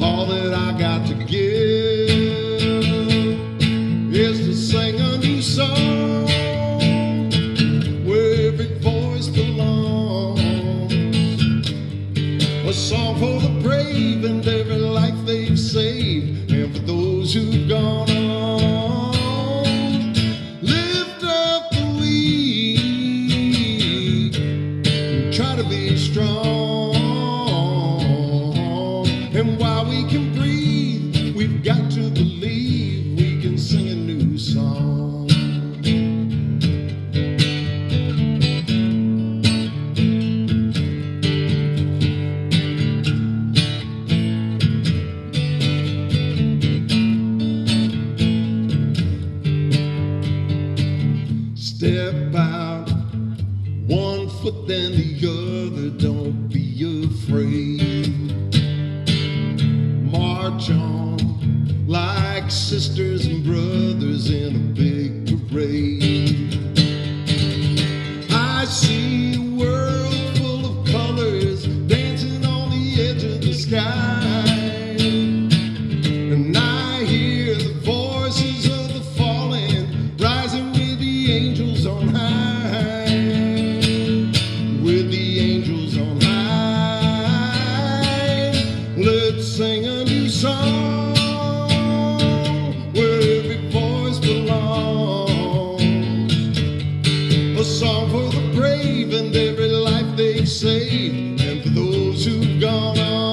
All that I got to give is to sing a new song where every voice belongs. A song for the brave and every life they've saved, and for those who've gone on. Lift up the weak and try to be strong. And while we can breathe, we've got to believe we can sing a new song. Step out, 1 foot then the other, don't be afraid. March on like sisters and brothers in a big parade. sky. And I hear the voices of the fallen rising with the angels on high. With the angels on high. Let's sing a new song where every voice belongs. A song for the brave and every life they've saved, and for those who've gone on.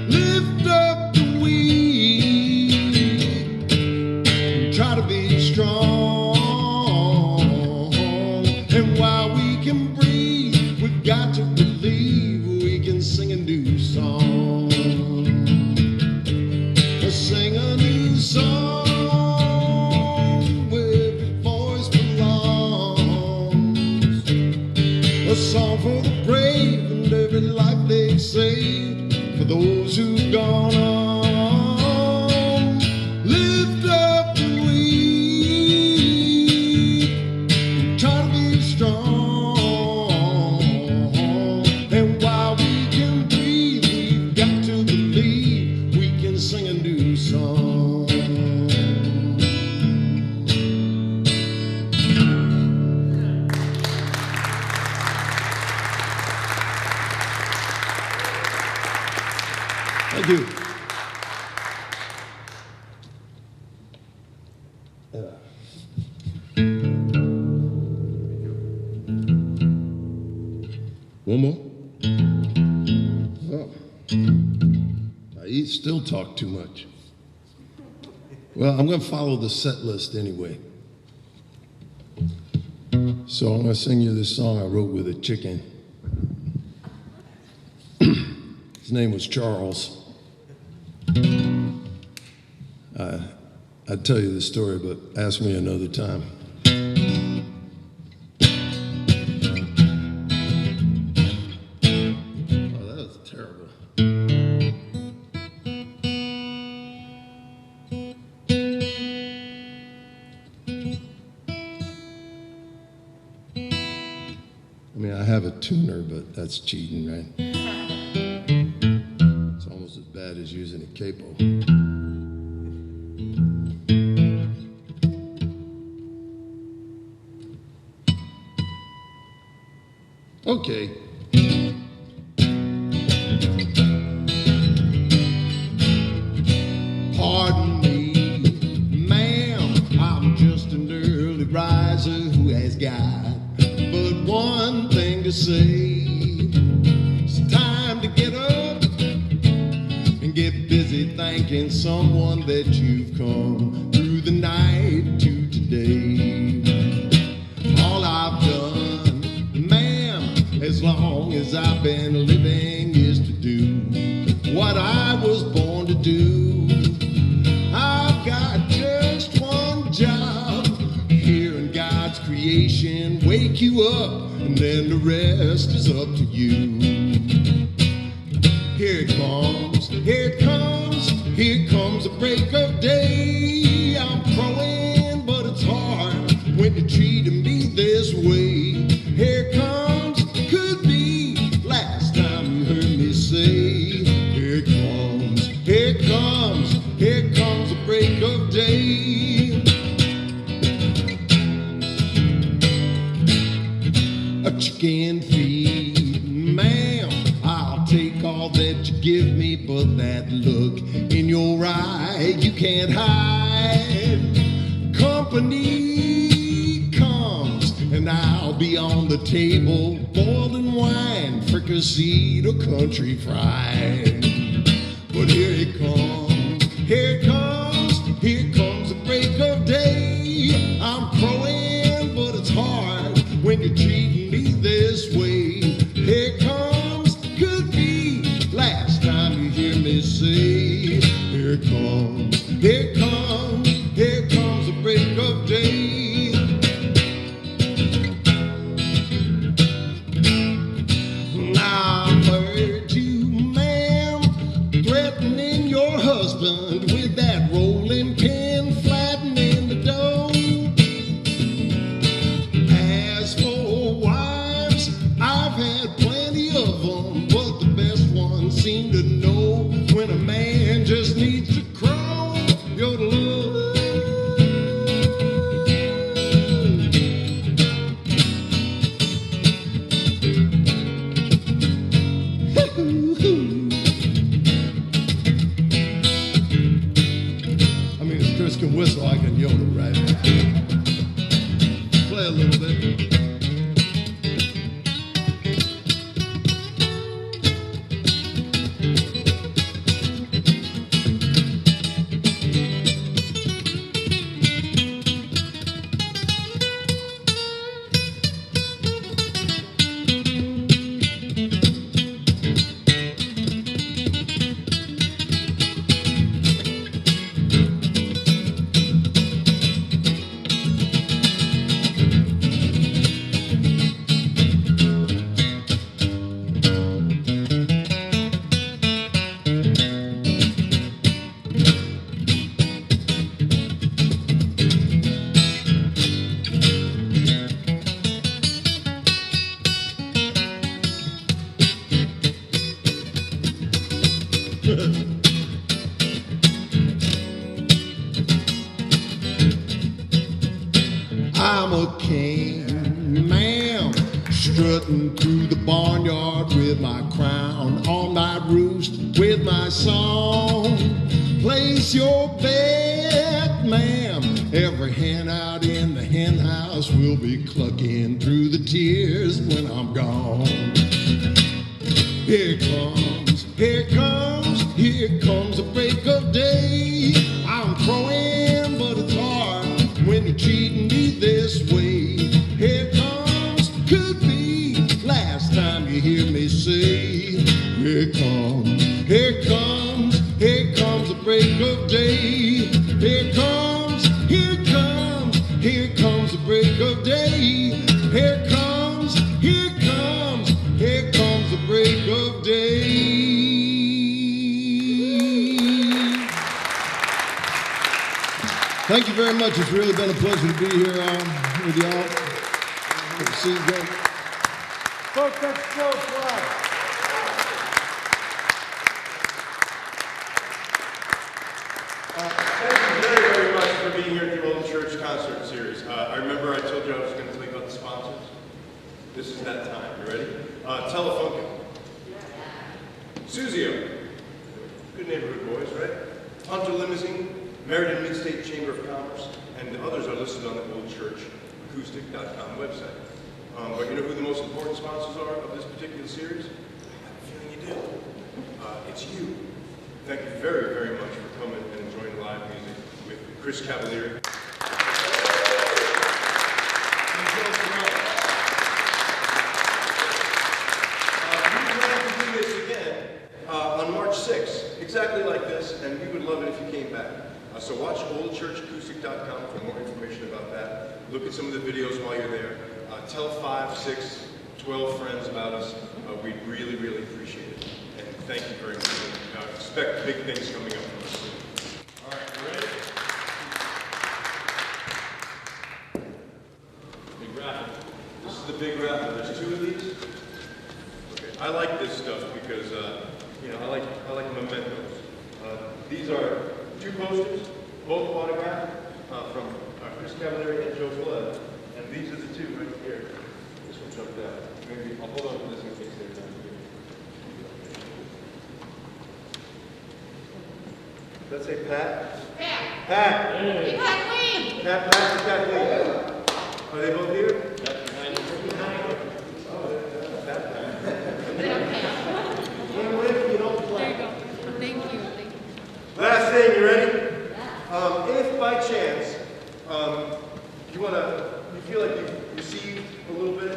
Lift up the weak, try to be strong, and while we can breathe, we've got to believe we can sing a new song. Sing a new song where every voice belongs. A song for the brave and every life they've saved, for those who've gone on. Lift up the weak, try to be strong, and while we can breathe, we've got to believe we can sing a new song. Thank you. One more? Oh. I still talk too much. Well, I'm going to follow the set list anyway. So I'm going to sing you this song I wrote with a chicken. His name was Charles. I'd tell you this story, but ask me another time. Oh, that was terrible. I mean, I have a tuner, but that's cheating, right? It's almost as bad as using a capo. Okay. Pardon me, ma'am, I'm just an early riser who has got but one thing to say. It's time to get up and get busy thanking someone that you've come through the night to today. All I've done, ma'am, as long as I've been living is to do what I was born to do. I've got just one job here in God's creation, wake you up, and then the rest is up to you. Here it comes, here it comes, here comes the break of day. I'm crowing, but it's hard when you're treating me this way. Here it comes, could be last time you heard me say. Here it comes, here it comes, here comes the break of day. A chicken feed, ma'am, I'll take all that you give me, but that look in your eye you can't hide. Company comes and I'll be on the table, boiling wine, fricasseed or country fried. But here it comes, here it comes, here comes the break of day. I'm crowing, but it's hard when you're treating me this way. Here it comes, could be last time you hear me say. Here it comes, here comes, here comes the break of day. Now I've heard you, ma'am, threatening your husband with that rolling pin flattening the dough. As for wives, I've had plenty of them, but the best one don't seem to know when a man just needs to crawl. You're the love. I mean, if Chris can whistle, I can yodel right now. Play a little bit. I'm a king, ma'am, strutting through the barnyard with my crown on my roost with my song. Place your bet, ma'am, every hen out in the hen house will be clucking through the tears when I'm gone. Here comes, here comes, here comes the break of day. I'm crowing, but it's hard when you're treating me this way. Here comes, could be last time you hear me say, here comes, here comes, here comes the break of day. Here comes, here comes, here comes the break of day. Here comes, here comes, here comes the break of day. Thank you very much. It's really been a pleasure to be here with y'all. Good to see you again. Folks, that's so fun. Thank you very, very much for being here at the Old Church Concert Series. I remember I told you I was going to tell you about the sponsors. This is that time. You ready? Telefunken. Suzio. Good neighborhood boys, right? Hunter Limousine. Meriden Mid-State Chamber of Commerce, and the others are listed on the oldchurchacoustic.com website. But you know who the most important sponsors are of this particular series? I have a feeling you do. It's you. Thank you very, very much for coming and enjoying live music with Chris Cavaliere. We plan to do this again on March 6th, exactly like this, and we would love it if you came back. So watch oldchurchacoustic.com for more information about that. Look at some of the videos while you're there. Tell 5, 6, 12 friends about us. We'd really, really appreciate it. And thank you very much. Expect big things coming up from us soon. All right, you ready? Big raffle. This is the big raffle. There's 2 of these. Okay. I like this stuff because I like mementos. These are 2 posters, both autographed from Chris Cavaliere and Joe Flood. And these are the 2 right here. This one jumped out. Maybe I'll hold on to this in case they're down here. Does that say Pat? Pat. Pat. Hey. Kathleen. Pat and Kathleen. Are they both here? That's behind you. Oh, Pat. Win-win, you don't play. There you go. Thank you. Last thing, you ready? If by chance you feel like you've received a little bit,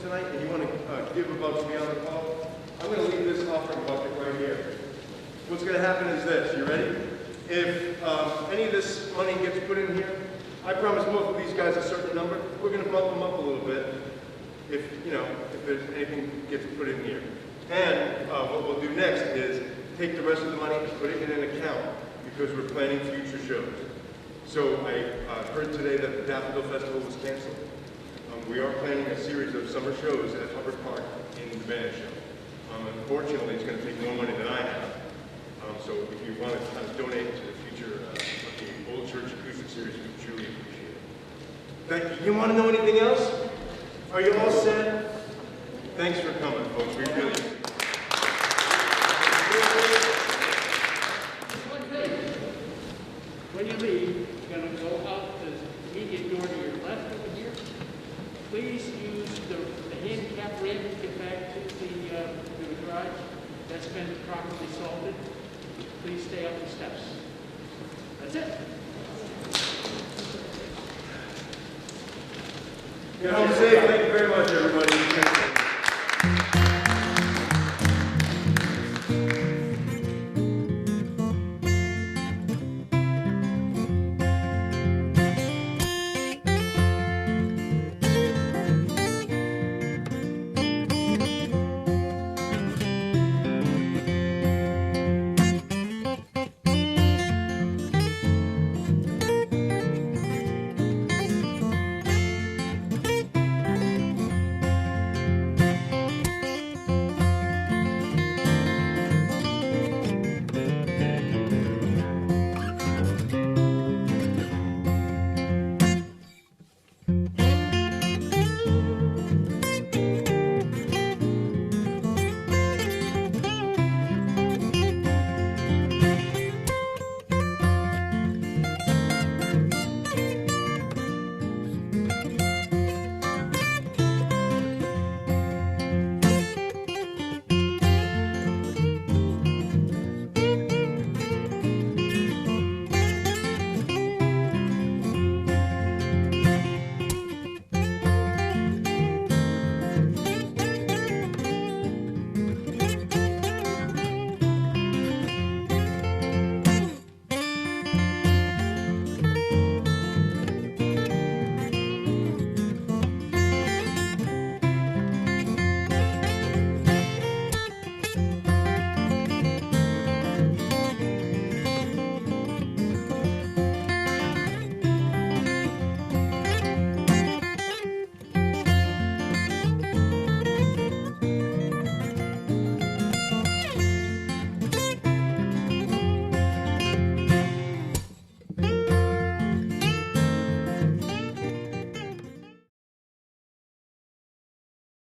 tonight, and you want to give above and beyond the call, I'm going to leave this offering bucket right here. What's going to happen is this. You ready? If any of this money gets put in here, I promise both of these guys a certain number. We're going to bump them up a little bit. If there's anything gets put in here, and what we'll do next is take the rest of the money and put it in an account because we're planning future shows. So I heard today that the Daffodil Festival was canceled. We are planning a series of summer shows at Hubbard Park in the band show. Unfortunately, it's going to take more money want to kind of donate to the future of the Old Church Acoustic Series, we truly appreciate it. Thank you. You want to know anything else? Are you all set? Thanks for coming, folks. We really When you leave, you're going to go out the immediate door to your left over here. Please use the handicap ramp to get back to the garage. That's been properly salted. Please stay up the steps. That's it. get home safe.